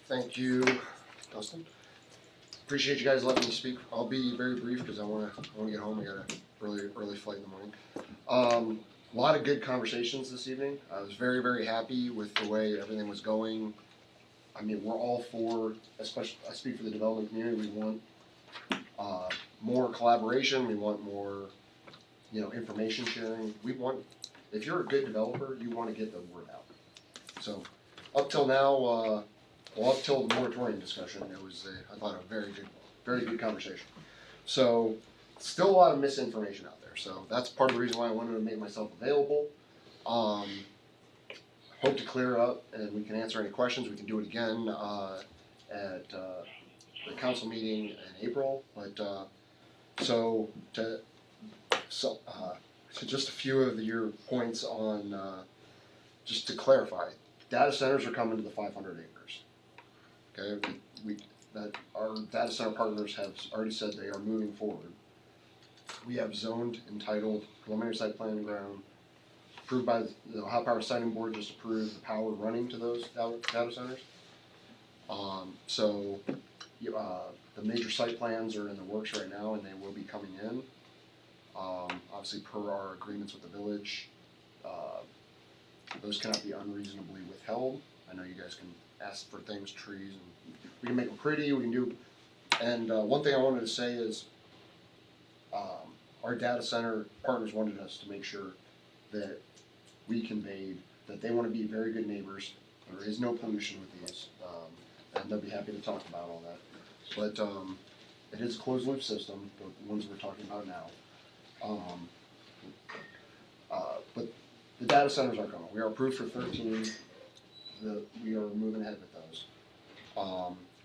Thank you, Dustin. Appreciate you guys letting me speak. I'll be very brief because I want to get home. I got a early flight in the morning. A lot of good conversations this evening. I was very happy with the way everything was going. I mean, we're all for, especially I speak for the development community. We want more collaboration. We want more, information sharing. We want, if you're a good developer, you want to get the word out. So, up till now. Up till the moratorium discussion, it was, I thought, a very good conversation. So, still a lot of misinformation out there. So that's part of the reason why I wanted to make myself available. Hope to clear up, and we can answer any questions. We can do it again at the council meeting in April. But so just a few of your points on, just to clarify, data centers are coming to the 500 acres. Okay, that our data center partners have already said they are moving forward. We have zoned, entitled, preliminary site plan and ground, approved by the Ohio Power Siting Board, just approved the power running to those data centers. The major site plans are in the works right now, and they will be coming in. Obviously, per our agreements with the village, those cannot be unreasonably withheld. I know you guys can ask for things, trees, and we can make them pretty, we can do, and one thing I wanted to say is, our data center partners wanted us to make sure that we conveyed that they want to be very good neighbors. There is no pollution with these, and they'll be happy to talk about all that. But it is a closed loop system, the ones we're talking about now. But the data centers are coming. We are approved for 13. We are moving ahead with those.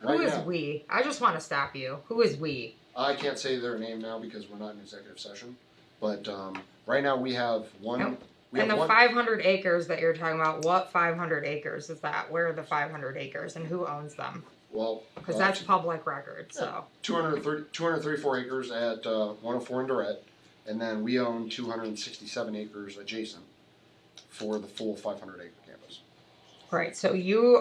Who is we? I just want to stop you. Who is we? I can't say their name now because we're not in executive session. But right now we have one. Nope. And the 500 acres that you're talking about, what 500 acres is that? Where are the 500 acres and who owns them? Well, because that's public record. So 234 acres at 104 in Durrett, and then we own 267 acres adjacent for the full 500 acre campus. Right. So you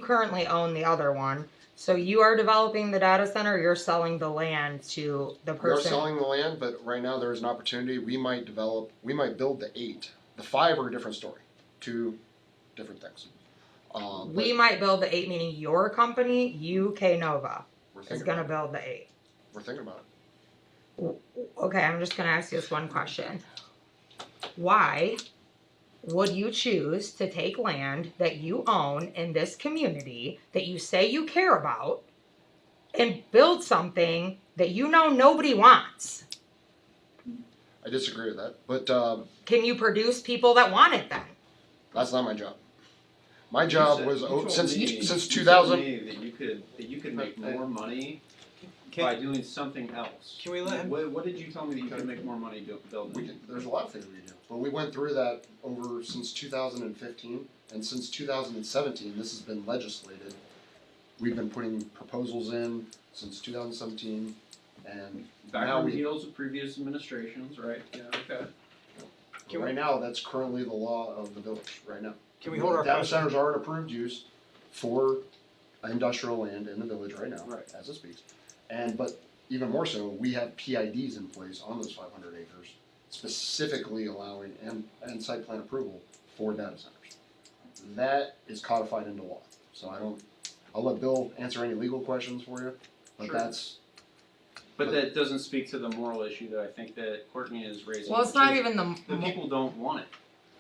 currently own the other one. So you are developing the data center. Or you're selling the land to the person. We are selling the land, but right now there is an opportunity. We might build the 8. The 5 are a different story. 2 different things. We might build the 8, meaning your company, K-Nova, is going to build the 8. We're thinking about it. Okay, I'm just going to ask you this one question. Why would you choose to take land that you own in this community that you say you care about and build something that you know nobody wants? I disagree with that, but can you produce people that want it then? That's not my job. My job was since 2000. You told me that you could make more money by doing something else. Can we let him? What did you tell me that you could make more money building? There's a lot of things we can do, but we went through that over since 2015, and since 2017, this has been legislated. We've been putting proposals in since 2017, and back on the heels of previous administrations, right? Yeah, okay. Right now, that's currently the law of the village. Right now, can we hold our data centers are an approved use for industrial land in the village right now, right, as it speaks. But even more so, we have PIDs in place on those 500 acres, specifically allowing and site plan approval for data centers. That is codified into law. So I'll let Bill answer any legal questions for you, but sure. But that doesn't speak to the moral issue that I think that Courtney is raising. Well, it's not even the people don't want it.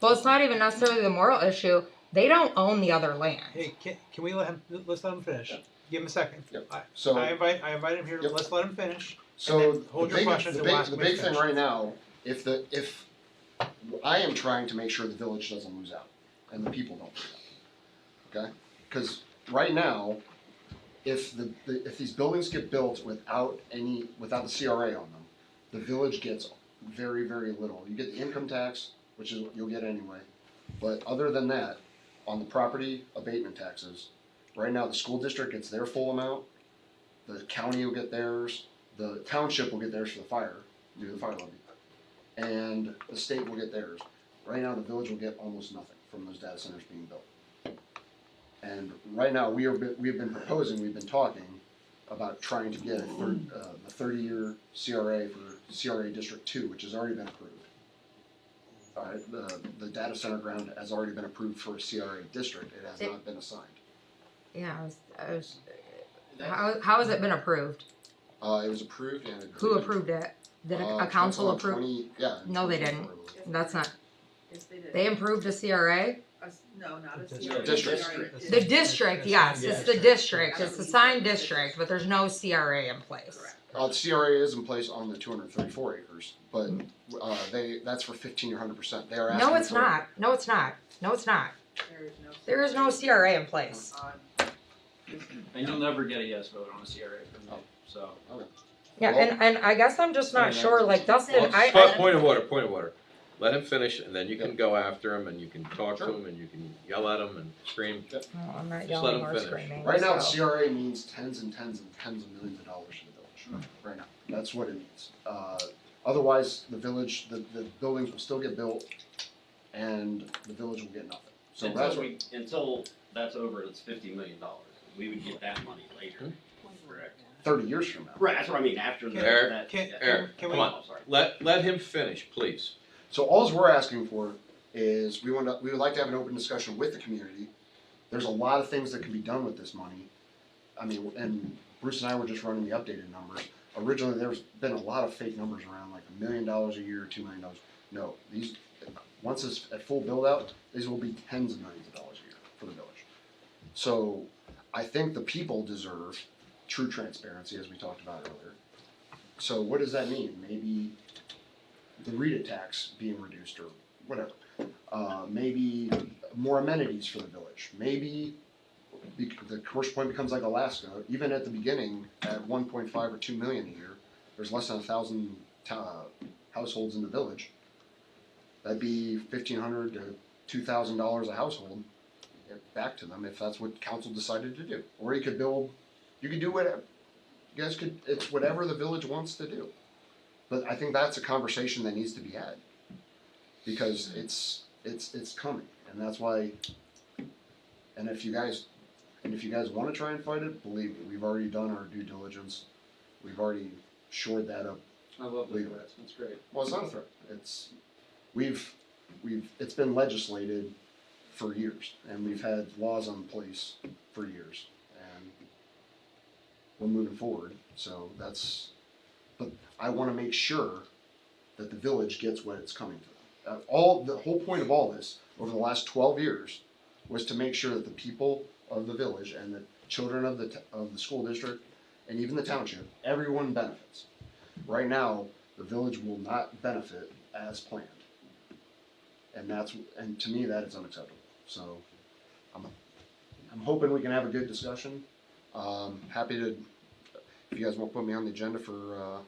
Well, it's not even necessarily the moral issue. They don't own the other land. Hey, can we let's let him finish. Yeah. Give him a second. Yep. So I invite him here. Yep. Let's let him finish. So hold your questions. The big thing right now, if I am trying to make sure the village doesn't lose out and the people don't lose out, okay? Because right now, if these buildings get built without the CRA on them, the village gets very little. You get the income tax, which is what you'll get anyway, but other than that, on the property abatement taxes. Right now, the school district gets their full amount, the county will get theirs, the township will get theirs for the fire, due to the fire levy, and the state will get theirs. Right now, the village will get almost nothing from those data centers being built. And right now, we've been talking about trying to get the 30-year CRA for CRA District 2, which has already been approved. All right, the data center ground has already been approved for a CRA district. It has not been assigned. Yeah, how has it been approved? It was approved and Who approved it? Did a council approve? No, they didn't. That's not. Yes, they did. They approved a CRA. No, not a District. District. The district, yes, it's the district. It's the signed district, but there's no CRA in place. Correct. The CRA is in place on the 234 acres, but that's for 15 or 100%. They are asking. No, it's not. No, it's not. No, it's not. There is no. There is no CRA in place. And you'll never get a yes vote on a CRA from me, so. Yeah, and I guess I'm just not sure. Like Dustin, Point of order. Let him finish, and then you can go after him, and you can talk to him, and you can yell at him and scream. No, I'm not Just yelling let him or finish. screaming. Right now, so. the CRA means tens and tens and tens of millions of dollars to the village. Right now, that's what it means. Otherwise, the village, the buildings will still get built, and the village will get nothing. So that's what. Until that's over, it's $50 million. We would get that money later. Correct. 30 years from now. Right, that's what I mean, after the. Eric, that- Eric, can come we- on, let him finish, please. So all we're asking for is we would like to have an open discussion with the community. There's a lot of things that can be done with this money. I mean, and Bruce and I were just running the updated numbers. Originally, there's been a lot of fake numbers around, like $1 million a year, $2 million. No, these once it's at full build out, these will be tens of millions of dollars a year for the village. So I think the people deserve true transparency, as we talked about earlier. So what does that mean? Maybe the RETA tax being reduced or whatever. Maybe more amenities for the village. Maybe the commercial point becomes like Alaska. Even at the beginning, at 1.5 or 2 million a year, there's less than 1,000 households in the village. That'd be $1,500 to $2,000 a household back to them if that's what council decided to do. Or you could do whatever. You guys could. It's whatever the village wants to do. But I think that's a conversation that needs to be had because it's coming, and that's why. And if you guys want to try and fight it, believe me, we've already done our due diligence. We've already shored that up. I love the threats, that's great. Well, it's not a threat. It's been legislated for years, and we've had laws in place for years, and we're moving forward. So but I want to make sure that the village gets what it's coming to them. The whole point of all this over the last 12 years was to make sure that the people of the village and the children of the school district and even the township, everyone benefits. Right now, the village will not benefit as planned, and to me that is unacceptable. So I'm hoping we can have a good discussion. Happy to, if you guys want to put me on the agenda for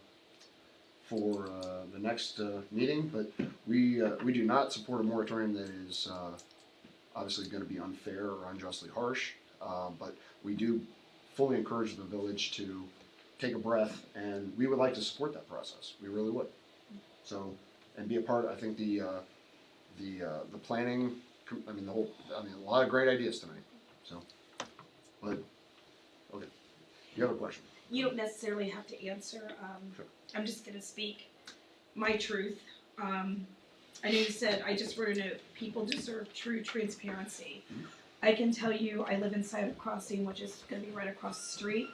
the next meeting, but we do not support a moratorium that is obviously going to be unfair or unjustly harsh, but we do fully encourage the village to take a breath, and we would like to support that process. We really would. So, and be a part. I think the planning. A lot of great ideas tonight. So, but okay, you have a question? You don't necessarily have to answer. Sure. I'm just going to speak my truth. I know you said I just wrote a note. People deserve true transparency. Mm-hmm. I can tell you I live inside of Crossing, which is going to be right across the street.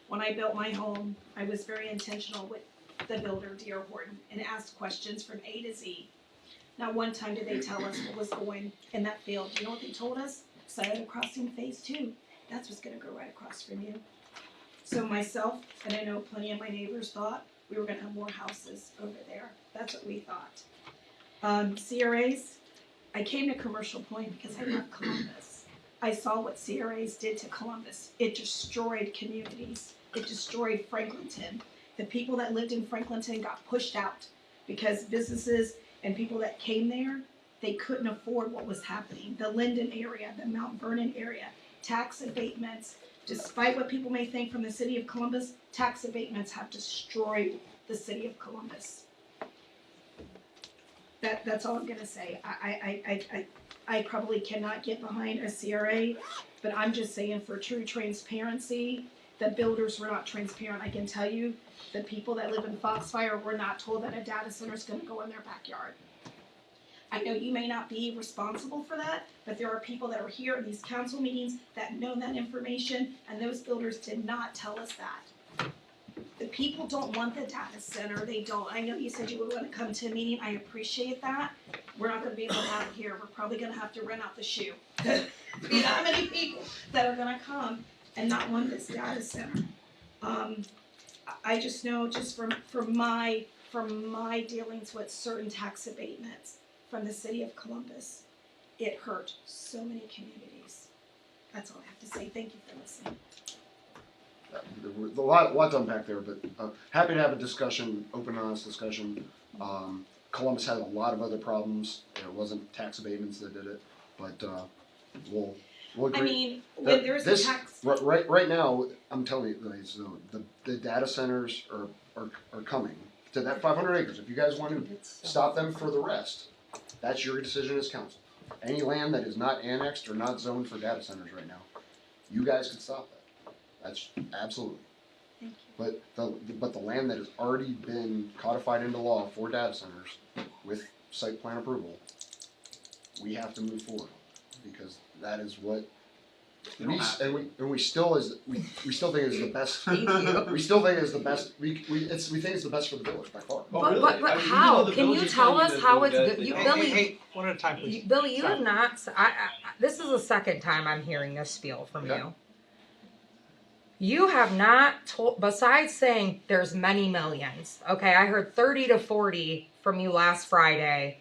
When I built my home, I was very intentional with the builder, D.R. Horton, and asked questions from A to Z. Not one time did they tell us what was going in that field. You know what they told us? Scala Crossing Phase 2. That's what's going to go right across from you. So myself, and I know plenty of my neighbors thought we were going to have more houses over there. That's what we thought. CRAs, I came to Commercial Point because I love Columbus. I saw what CRAs did to Columbus. It destroyed communities. It destroyed Franklinton. The people that lived in Franklinton got pushed out because businesses and people that came there, they couldn't afford what was happening. The Linden area, the Mount Vernon area, tax abatements. Despite what people may think from the city of Columbus, tax abatements have destroyed the city of Columbus. That's all I'm gonna say. I probably cannot get behind a CRA, but I'm just saying for true transparency, the builders were not transparent. I can tell you, the people that live in Foxfire were not told that a data center is gonna go in their backyard. I know you may not be responsible for that, but there are people that are here in these council meetings that know that information, and those builders did not tell us that. The people don't want the data center, they don't. I know you said you would wanna come to a meeting, I appreciate that. We're not gonna be able to have it here, we're probably gonna have to rent out the shoe. You know how many people that are gonna come and not want this data center. I just know, just from my dealings with certain tax abatements from the city of Columbus, it hurt so many communities. That's all I have to say. Thank you for listening. A lot to unpack there, but happy to have a discussion, open and honest discussion. Columbus had a lot of other problems. It wasn't tax abatements that did it, but we'll agree. I mean, when there's a tax. Right now, I'm telling you, guys, the data centers are coming to that 500 acres. If you guys want to stop them for the rest, that's your decision as council. Any land that is not annexed or not zoned for data centers right now, you guys can stop that. That's absolutely. Thank you. But the land that has already been codified into law for data centers with site plan approval, we have to move forward because that is what we still think is the best. We still think is the best. We think it's the best for the village by far. Oh, But, really? but I mean, how? even though the Can you village is tell telling us that how the- it's that good? the- Billy, Hey, one at a time, please. Billy, you Stop. have not. This is the second time I'm hearing this spiel from Okay. you. You have not told, besides saying there's many millions. Okay, I heard 30 to 40 from you last Friday,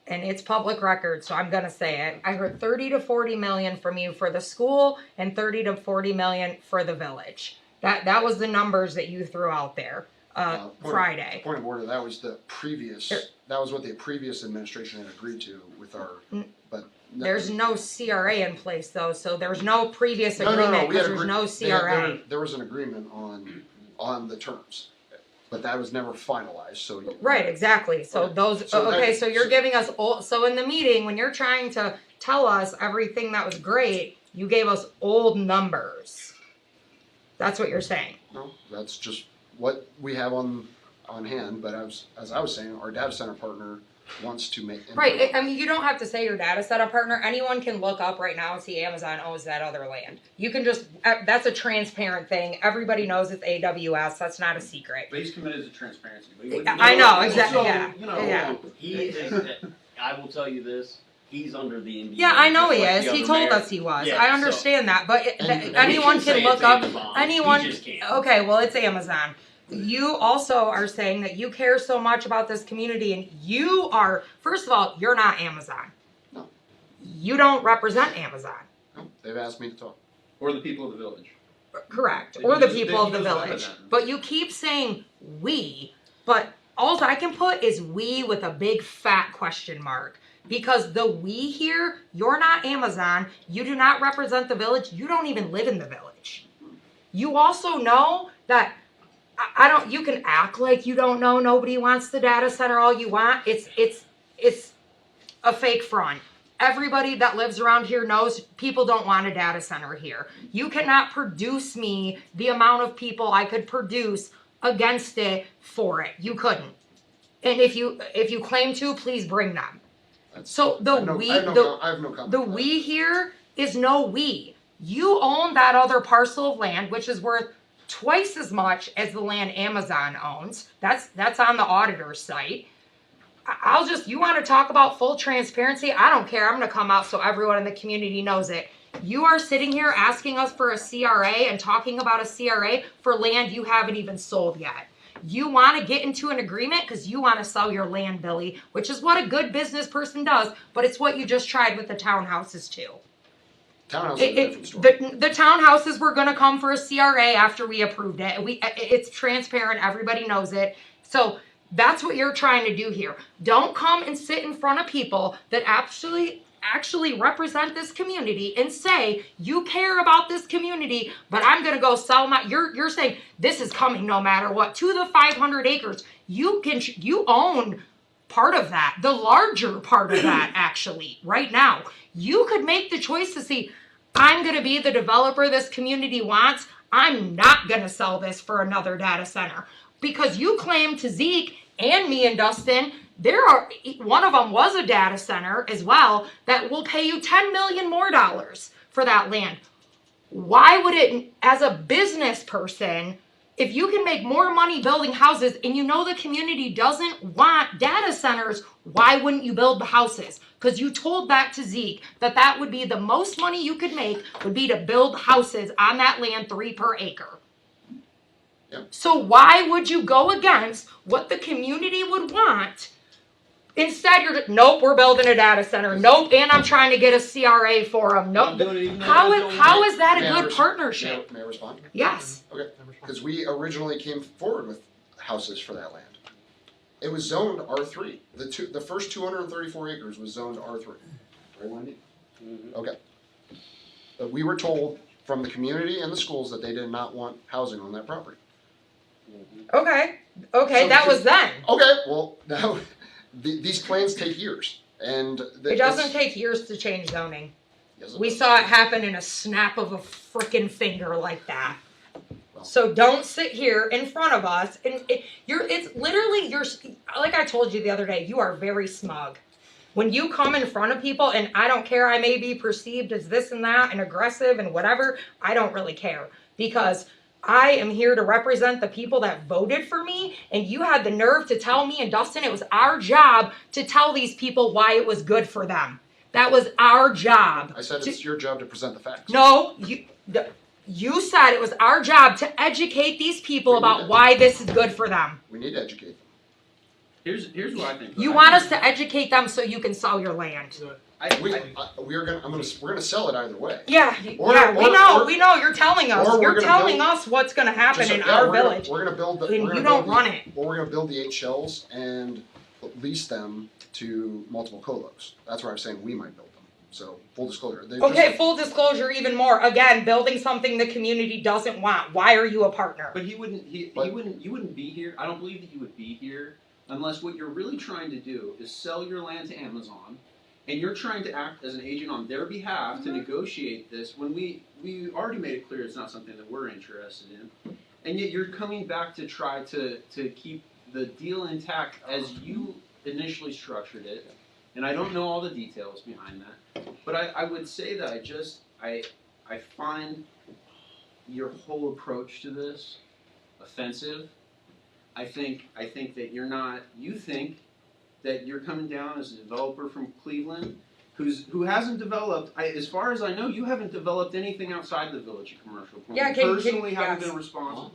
and it's public record, so I'm gonna say it. I heard 30 to 40 million from you for the school and 30 to 40 million for the village. That was the numbers that you threw out there. Friday. Point of order. That was the previous. That was what the previous administration had agreed to with our. But There's no CRA in place though, so there's no previous No, agreement we had because there's no CRA. There was an agreement on the terms, but that was never finalized. So Right, exactly. So Okay. those, So okay, that- so you're so- giving us old, so in the meeting, when you're trying to tell us everything that was great, you gave us old numbers. That's what you're saying. No, that's just what we have on hand. But as I was saying, our data center partner wants to make Right, I mean, you don't have to say your data setup partner. Anyone can look up right now and see Amazon owns that other land. You can just, that's a transparent thing. Everybody knows it's AWS. That's not a secret. But he's committed to transparency. But he wouldn't- I know, No, exactly, so, yeah, You know, yeah. he is, I will tell you this, he's under the NDA. Yeah, I know just he like is. the He other told mayor. us he was. Yeah, I so- understand that, but And anyone we can say look it's up. Amazon, Anyone. he just can't. Okay, well, it's Amazon. You also are saying that you care so much about this community, and you are. First of all, you're not Amazon. No. You don't represent Amazon. No, they've asked me to talk. Or the people of the village. Correct. Then Or he the does- people then of the he does village. represent. But you keep saying we, but all I can put is we with a big fat question mark. Because the we here, you're not Amazon, you do not represent the village, you don't even live in the village. You also know that I don't, you can act like you don't know, nobody wants the data center all you want. It's a fake front. Everybody that lives around here knows people don't want a data center here. You cannot produce me the amount of people I could produce against it for it. You couldn't. And if you claim to, please bring them. So the I have no comment. the we here is no we. You own that other parcel of land, which is worth twice as much as the land Amazon owns. That's on the auditor's site. You want to talk about full transparency? I don't care. I'm going to come out so everyone in the community knows it. You are sitting here asking us for a CRA and talking about a CRA for land you haven't even sold yet. You want to get into an agreement because you want to sell your land, Billy, which is what a good business person does, but it's what you just tried with the townhouses too. Townhouse is a different story. The townhouses were going to come for a CRA after we approved it. It's transparent. Everybody knows it. So that's what you're trying to do here. Don't come and sit in front of people that actually represent this community and say you care about this community, but I'm going to go sell my. You're saying this is coming no matter what to the 500 acres. You own part of that, the larger part of that, actually, right now. You could make the choice to see, I'm going to be the developer this community wants. I'm not going to sell this for another data center. Because you claim to Zeke and me and Dustin, one of them was a data center as well that will pay you $10 million more for that land. Why would it, as a business person, if you can make more money building houses and you know the community doesn't want data centers, why wouldn't you build the houses? Because you told that to Zeke, that would be the most money you could make would be to build houses on that land 3 per acre. Yep. So why would you go against what the community would want? Instead, nope, we're building a data center. Nope, and I'm trying to get a CRA for them. Nope. How is that a good partnership? May I respond? Yes. Okay, because we originally came forward with houses for that land. It was zoned R3. The first 234 acres was zoned R3. Right, Wendy? Okay. But we were told from the community and the schools that they did not want housing on that property. Okay, So that was then. Okay, well, now, these plans take years. And It doesn't take years to change zoning. Yes, We does. saw it happen in a snap of a frickin' finger like that. Well. So don't sit here in front of us and it's literally, like I told you the other day, you are very smug. When you come in front of people, and I don't care, I may be perceived as this and that and aggressive and whatever, I don't really care. Because I am here to represent the people that voted for me, and you had the nerve to tell me and Dustin it was our job to tell these people why it was good for them. That was our job. I said it's your job to present the facts. No, you said it was our job to educate these people about why this is good for them. We need to educate them. Here's what I think. You want us to educate them so you can sell your land. We're gonna sell it either way. Yeah, Or- we know. You're telling us. or we're You're gonna telling build- us what's going to happen Just- in yeah, our we're gonna- village. We're gonna build the. And we're gonna you build don't run the- it. Or we're gonna build the 8 shells and lease them to multiple colos. That's where I'm saying we might build them. So full disclosure. Okay, full disclosure, even more. Again, building something the community doesn't want. Why are you a partner? But you wouldn't be here. I don't believe that you would be here unless what you're really trying to do is sell your land to Amazon, and you're trying to act as an agent on their behalf to negotiate this when we already made it clear it's not something that we're interested in. And yet you're coming back to try to keep the deal intact as you initially structured it. And I don't know all the details behind that. But I would say that I find your whole approach to this offensive. I think that you think that you're coming down as a developer from Cleveland who hasn't developed, as far as I know, you haven't developed anything outside the village of commercial. Yeah, You can- personally haven't yes. been responsible.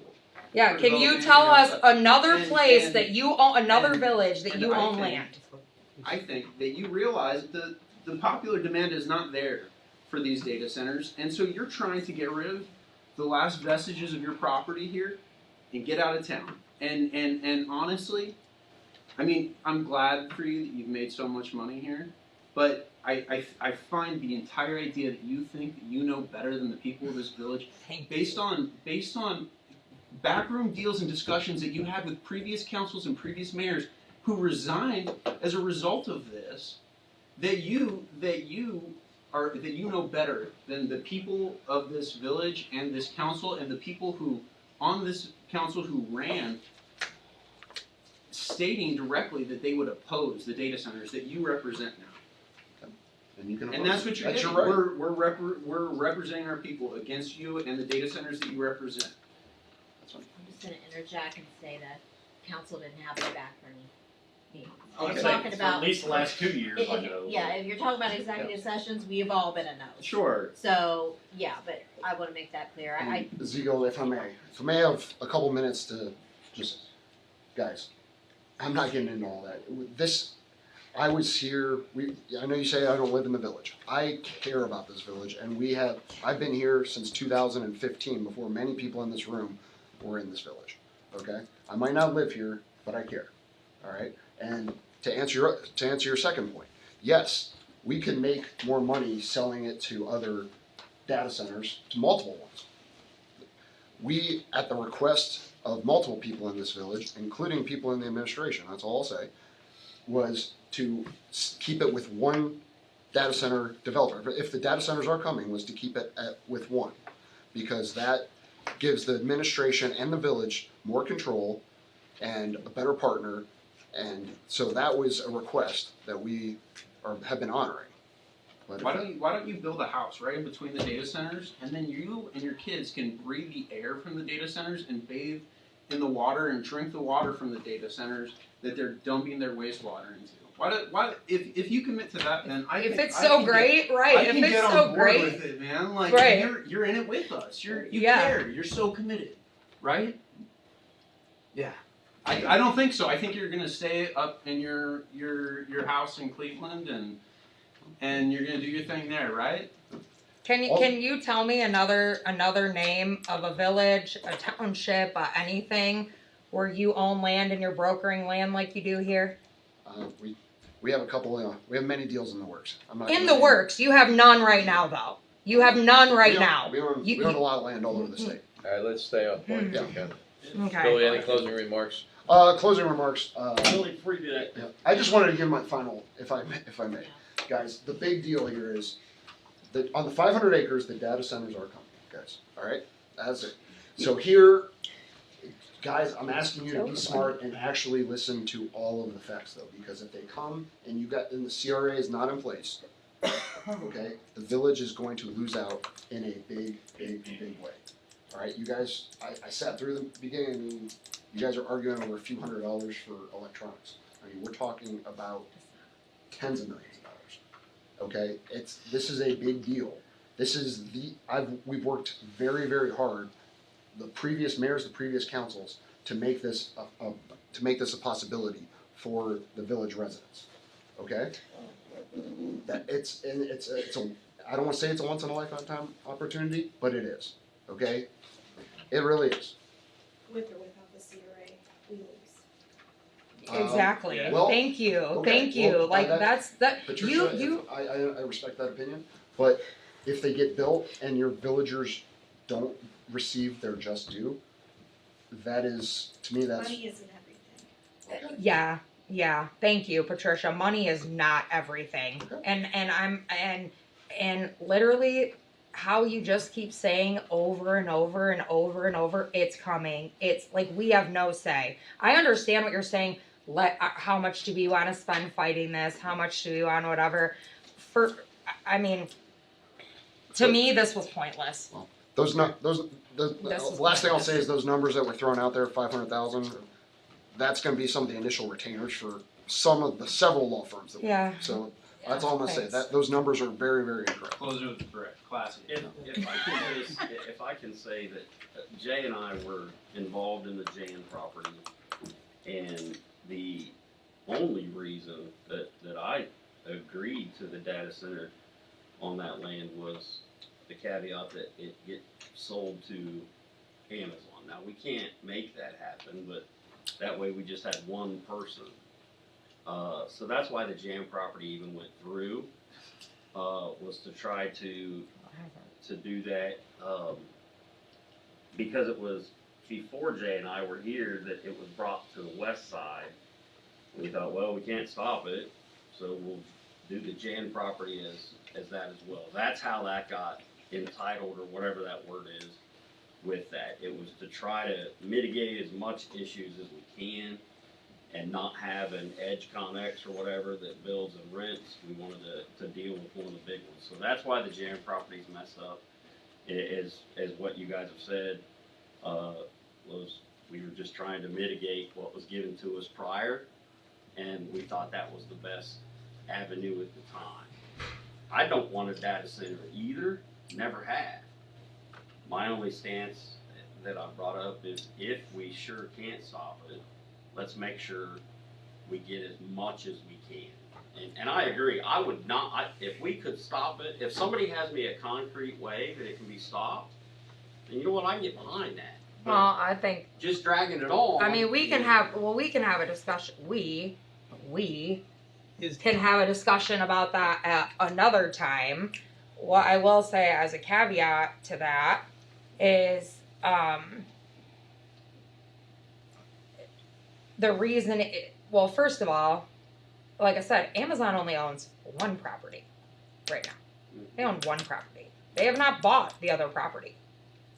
Yeah, for can you developing tell anything us outside. another And- place and- that you own, another and- village that and you I own think- land? I think that you realize that the popular demand is not there for these data centers, and so you're trying to get rid of the last vestiges of your property here and get out of town. And honestly, I mean, I'm glad for you that you've made so much money here, but I find the entire idea that you think that you know better than the people of this village, based on backroom deals and discussions that you had with previous councils and previous mayors who resigned as a result of this, that you know better than the people of this village and this council and the people who on this council who ran, stating directly that they would oppose the data centers that you represent now. And you can. And that's what you're That's doing. your right. We're representing our people against you and the data centers that you represent. I'm just gonna interject and say that council didn't have their back for any meetings. I'd You're say talking for about. at least the last 2 years, I know. Yeah, if you're talking about executive sessions, we have all been a no. Sure. So, yeah, but I wanna make that clear. I Ziegel, if I may have a couple minutes to just, guys, I'm not getting into all that. I was here, I know you say I don't live in the village. I care about this village, and I've been here since 2015, before many people in this room were in this village, okay? I might not live here, but I care, all right? And to answer your second point, yes, we can make more money selling it to other data centers, to multiple ones. We, at the request of multiple people in this village, including people in the administration, that's all I'll say, was to keep it with one data center developer. If the data centers are coming, was to keep it with one, because that gives the administration and the village more control and a better partner. And so that was a request that we have been honoring. But Why don't you build a house right in between the data centers, and then you and your kids can breathe the air from the data centers and bathe in the water and drink the water from the data centers that they're dumping their wastewater into? If you commit to that, then I If can- it's I so can great, get, right? I If can it's get so on board great, with it, man. Like Right. you're in it with us. You Yeah. care. You're so committed, right? Yeah. I don't think so. I think you're gonna stay up in your house in Cleveland and you're gonna do your thing there, right? can you tell me another name of a village, a township, anything where you own land and you're brokering land like you do here? we have a couple. We have many deals in the works. I'm not In gonna the works, you have none right now, though. You have none right now. We own a lot of land all over the state. All right, let's stay on point. Yeah. Okay. Okay. Billy, any closing remarks? Closing remarks. Really free to that. Yeah. I just wanted to give my final, if I may, guys. The big deal here is that on the 500 acres, the data centers are coming, guys. All right, that's it. So here, guys, I'm asking you to be smart and actually listen to all of the facts, though, because if they come and the CRA is not in place, okay, the village is going to lose out in a big way. All right, you guys, I sat through the beginning. I mean, you guys are arguing over a few $100s for electronics. I mean, we're talking about tens of millions of dollars. Okay, this is a big deal. This is we've worked very hard, the previous mayors, the previous councils, to make this a possibility for the village residents. Okay, I don't want to say it's a once in a lifetime opportunity, but it is. Okay, it really is. With or without the CRA, we lose. Exactly. Yeah. Thank you. Okay, Thank you. well, Like that- that's that. Patricia, I respect that opinion, but if they get built and your villagers don't receive their just due, that is, to me, that's Money isn't everything. okay. Yeah. Thank you, Patricia. Money is not everything. Okay. And literally how you just keep saying over and over and over and over, it's coming. It's like we have no say. I understand what you're saying. How much do we want to spend fighting this? How much do we want whatever? To me, this was pointless. The last thing I'll say is those numbers that were thrown out there, 500,000. That's going to be some of the initial retainers for several law firms. So that's all I'm going to say. Thanks. That those numbers are very incorrect. Closer with the correct classy. If I can say that Jay and I were involved in the Jan property, and the only reason that I agreed to the data center on that land was the caveat that it get sold to Amazon. Now, we can't make that happen, but that way we just had one person. So that's why the Jan property even went through, was to try to do that, because it was before Jay and I were here that it was brought to the west side. We thought, well, we can't stop it, so we'll do the Jan property as that as well. That's how that got entitled, or whatever that word is, with that. It was to try to mitigate as much issues as we can and not have an edge Connex or whatever that builds and rents. We wanted to deal with one of the big ones. So that's why the Jan property's messed up, as what you guys have said, was we were just trying to mitigate what was given to us prior, and we thought that was the best avenue at the time. I don't want a data center either, never have. My only stance that I brought up is if we sure can't stop it, let's make sure we get as much as we can. And I agree, I would not, if we could stop it, if somebody has me a concrete way that it can be stopped, then you know what, I can get behind that. But Well, I think. just dragging it on. I mean, we can have a discussion. We can have a discussion about that at another time. What I will say as a caveat to that is, the reason. Well, first of all, like I said, Amazon only owns one property right now. They own one property. They have not bought the other property.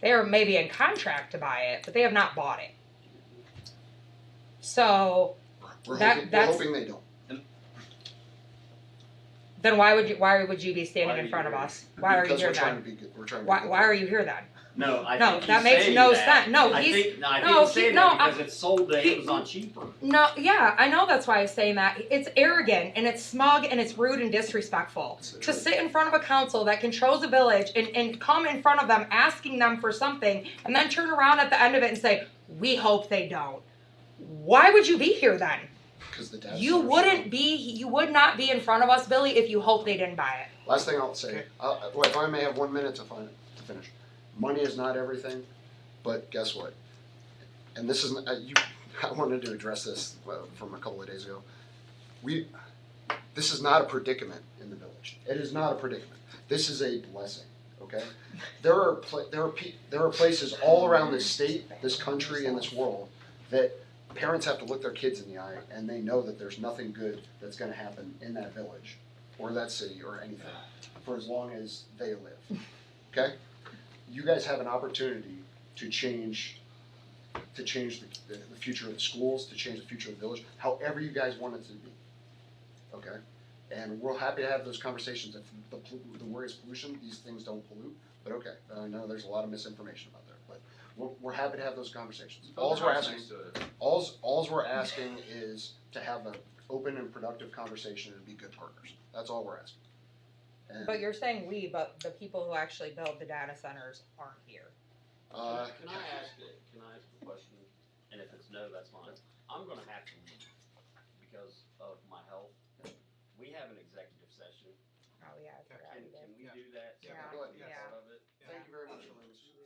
They are maybe in contract to buy it, but they have not bought it. So We're that's hoping they don't. then why would you be standing Why are in you front of here? us? Why are you Because here we're trying then? to be good. We're trying to be Why, good why are you here then? No, I No, think that he's makes saying no that. sense. No, I he's think, no, I think no, he's saying no, that because it's sold to he- Amazon cheaper. no, yeah, I know that's why he's saying that. It's arrogant and it's smug and it's rude and disrespectful It's the to truth. sit in front of a council that controls a village and come in front of them asking them for something and then turn around at the end of it and say, "We hope they don't." Why would you be here then? Because the data You centers wouldn't don't. be. You would not be in front of us, Billy, if you hope they didn't buy it. Last thing I'll say, if I may have 1 minute to finish. Money is not everything, but guess what? And this is I wanted to address this from a couple of days ago. This is not a predicament in the village. It is not a predicament. This is a blessing. Okay, there are places all around this state, this country, and this world that parents have to look their kids in the eye, and they know that there's nothing good that's going to happen in that village or that city or anything for as long as they live. Okay, you guys have an opportunity to change the future of the schools, to change the future of the village, however you guys want it to be. Okay, and we're happy to have those conversations. If the word is pollution, these things don't pollute. But okay, I know there's a lot of misinformation out there, but we're happy to have those conversations. All's we're asking is to have an open and productive conversation and be good partners. That's all we're asking. And, But you're saying we, but the people who actually build the data centers aren't here. Can I ask a question? And if it's no, that's fine. I'm gonna have to leave because of my health. We have an executive session. Oh yeah, I forgot. Can we do that? Yeah. Go ahead. Yeah. Part of it? Thank you very much for letting me speak.